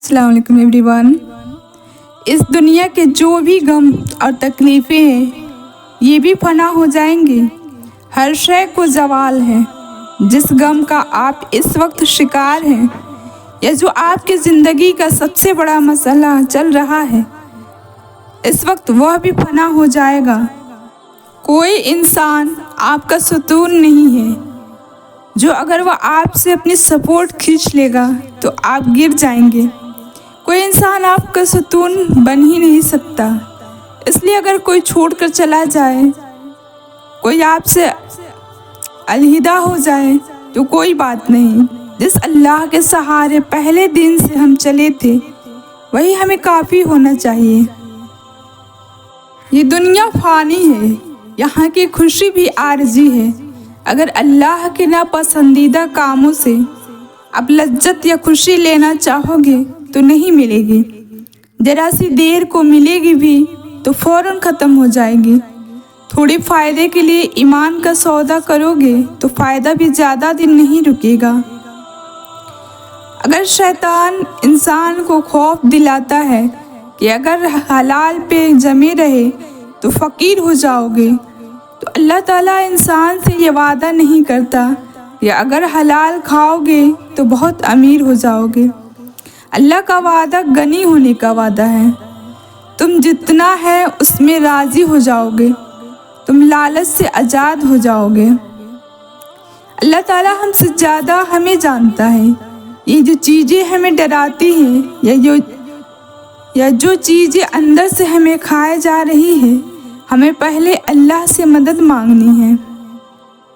अस्सलाम वालेकुम एवरीवन। इस दुनिया के जो भी गम और तकलीफ़ें हैं ये भी फना हो जाएंगी। हर शय को ज़वाल है। जिस गम का आप इस वक्त शिकार हैं या जो आपकी ज़िंदगी का सबसे बड़ा मसला चल रहा है इस वक्त, वह भी फना हो जाएगा। कोई इंसान आपका सुकून नहीं है जो अगर वह आपसे अपनी सपोर्ट खींच लेगा तो आप गिर जाएंगे। कोई इंसान आपका सुकून बन ही नहीं सकता। इसलिए अगर कोई छोड़कर चला जाए, कोई आपसे अलविदा हो जाए तो कोई बात नहीं। जिस अल्लाह के सहारे पहले दिन से हम चले थे वही हमें काफ़ी होना चाहिए। ये दुनिया फ़ानी है, यहाँ की खुशी भी आरजी है। अगर अल्लाह के नापसंदीदा कामों से आप लज्जत या खुशी लेना चाहोगे तो नहीं मिलेगी। ज़रा सी देर को मिलेगी भी तो फ़ौरन ख़त्म हो जाएगी। थोड़े फ़ायदे के लिए ईमान का सौदा करोगे तो फ़ायदा भी ज़्यादा दिन नहीं रुकेगा। अगर शैतान इंसान को खौफ दिलाता है कि अगर हलाल पे जमे रहे तो फ़कीर हो जाओगे, तो अल्लाह ताला इंसान से ये वादा नहीं करता कि अगर हलाल खाओगे तो बहुत अमीर हो जाओगे। अल्लाह का वादा गनी होने का वादा है। तुम जितना है उसमें राज़ी हो जाओगे, तुम लालच से आज़ाद हो जाओगे। अल्लाह ताला हमसे ज़्यादा हमें जानता है। ये जो चीज़ें हमें डराती हैं या जो चीज़ें अंदर से हमें खाए जा रही है, हमें पहले अल्लाह से मदद मांगनी है।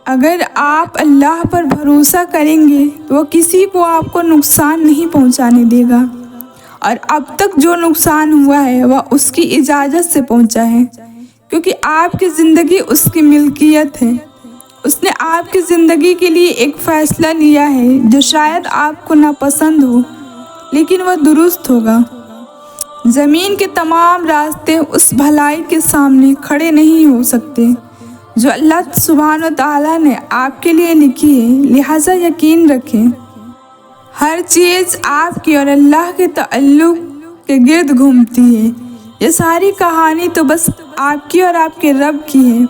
अगर आप अल्लाह पर भरोसा करेंगे तो वह किसी को आपको नुकसान नहीं पहुंचाने देगा, और अब तक जो नुकसान हुआ है वह उसकी इजाज़त से पहुंचा है, क्योंकि आपकी ज़िंदगी उसकी मिल्कियत है। उसने आपकी ज़िंदगी के लिए एक फ़ैसला लिया है जो शायद आपको नापसंद हो, लेकिन वह दुरुस्त होगा। ज़मीन के तमाम रास्ते उस भलाई के सामने खड़े नहीं हो सकते जो अल्लाह सुब्हान व तआला ने आपके लिए लिखी है। लिहाजा यकीन रखें, हर चीज़ आपकी और अल्लाह के ताल्लुक़ के गिर्द घूमती है। ये सारी कहानी तो बस आपकी और आपके रब की है।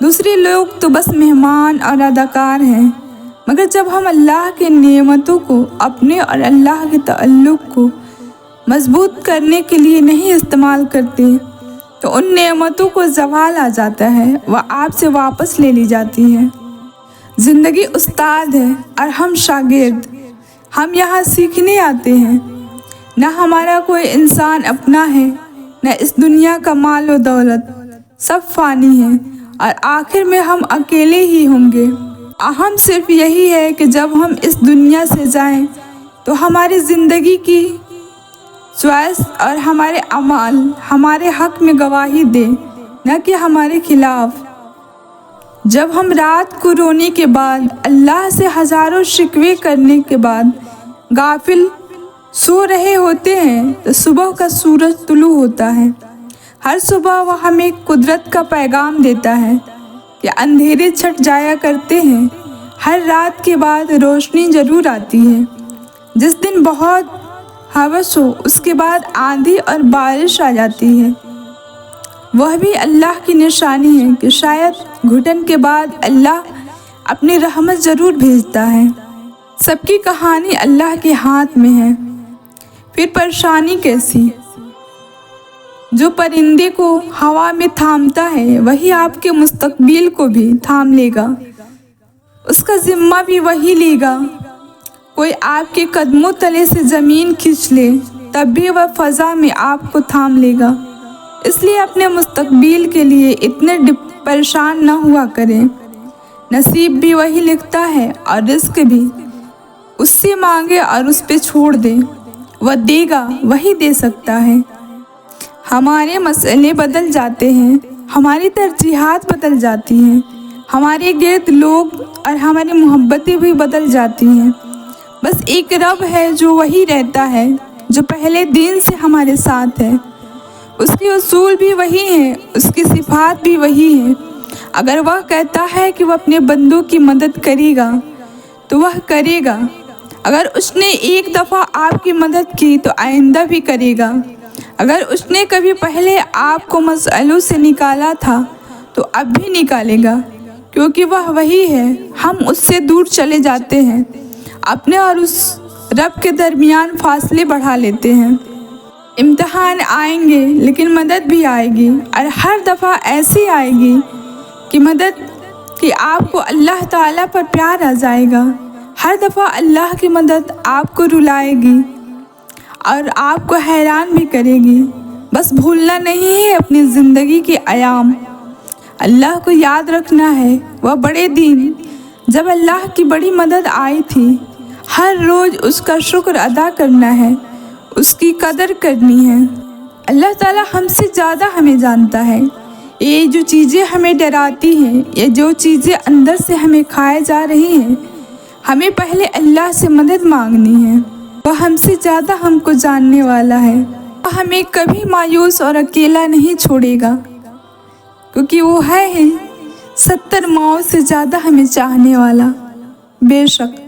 दूसरे लोग तो बस मेहमान और अदाकार हैं। मगर जब हम अल्लाह के नेमतों को अपने और अल्लाह के ताल्लुक़ को मजबूत करने के लिए नहीं इस्तेमाल करते तो उन नेमतों को ज़वाल आ जाता है, वह आपसे वापस ले ली जाती है। ज़िंदगी उस्ताद है और हम शागिर्द। हम यहाँ सीखने आते हैं। न हमारा कोई इंसान अपना है, न इस दुनिया का माल व दौलत, सब फ़ानी है और आखिर में हम अकेले ही होंगे। अहम सिर्फ यही है कि जब हम इस दुनिया से जाएं तो हमारी ज़िंदगी की चॉइस और हमारे अमाल हमारे हक़ में गवाही दे, न कि हमारे खिलाफ। जब हम रात को रोने के बाद, अल्लाह से हज़ारों शिकवे करने के बाद गाफिल सो रहे होते हैं तो सुबह का सूरज तुलू होता है। हर सुबह वह हमें कुदरत का पैगाम देता है कि अंधेरे छट जाया करते हैं। हर रात के बाद रोशनी ज़रूर आती है। जिस दिन बहुत हवस हो उसके बाद आंधी और बारिश आ जाती है। वह भी अल्लाह की निशानी है कि शायद घुटन के बाद अल्लाह अपनी रहमत ज़रूर भेजता है। सबकी कहानी अल्लाह के हाथ में है। फिर परेशानी कैसी? जो परिंदे को हवा में थामता है वही आपके मुस्तकबिल को भी थाम लेगा। उसका ज़िम्मा भी वही लेगा। कोई आपके कदमों तले से ज़मीन खींच ले तब भी वह फ़ज़ा में आपको थाम लेगा। इसलिए अपने मुस्तकबिल के लिए इतने परेशान न हुआ करें। नसीब भी वही लिखता है और रिस्क भी। उससे मांगे और उस पे छोड़ दे, वह देगा, वही दे सकता है। हमारे मसले बदल जाते हैं, हमारी तरजीहात बदल जाती हैं, हमारे गिर्द लोग और हमारी मोहब्बतें भी बदल जाती हैं। बस एक रब है जो वही रहता है जो पहले दिन से हमारे साथ है। उसके उसूल भी वही हैं, उसकी सिफात भी वही है। अगर वह कहता है कि वह अपने बंदों की मदद करेगा तो वह करेगा। اگر اس نے ایک دفعہ آپ کی مدد کی تو آئندہ بھی کرے گا۔ اگر اس نے کبھی پہلے آپ کو مسئلوں سے نکالا تھا تو اب بھی نکالے گا، کیونکہ وہ وہی ہے۔ ہم اس سے دور چلے جاتے ہیں، اپنے اور اس رب کے درمیان فاصلے بڑھا لیتے ہیں۔ امتحان آئیں گے لیکن مدد بھی آئے گی، اور ہر دفعہ ایسی آئے گی کہ مدد کہ آپ کو اللہ تعالیٰ پر پیار آ جائے گا۔ ہر دفعہ اللہ کی مدد آپ کو رلائے گی اور آپ کو حیران بھی کرے گی۔ بس بھولنا نہیں ہے اپنی زندگی کے ایام، اللہ کو یاد رکھنا ہے وہ بڑے دن جب اللہ کی بڑی مدد آئی تھی۔ ہر روز اس کا شکر ادا کرنا ہے، اس کی قدر کرنی ہے۔ اللہ تعالیٰ ہم سے زیادہ ہمیں جانتا ہے۔ یہ جو چیزیں ہمیں ڈراتی ہیں، یہ جو چیزیں اندر سے ہمیں کھائے جا رہی ہیں، ہمیں پہلے اللہ سے مدد مانگنی ہے۔ وہ ہم سے زیادہ ہم کو جاننے والا ہے۔ وہ ہمیں کبھی مایوس اور اکیلا نہیں چھوڑے گا، کیونکہ وہ ہے 70 ماؤں سے زیادہ ہمیں چاہنے والا۔ بے شک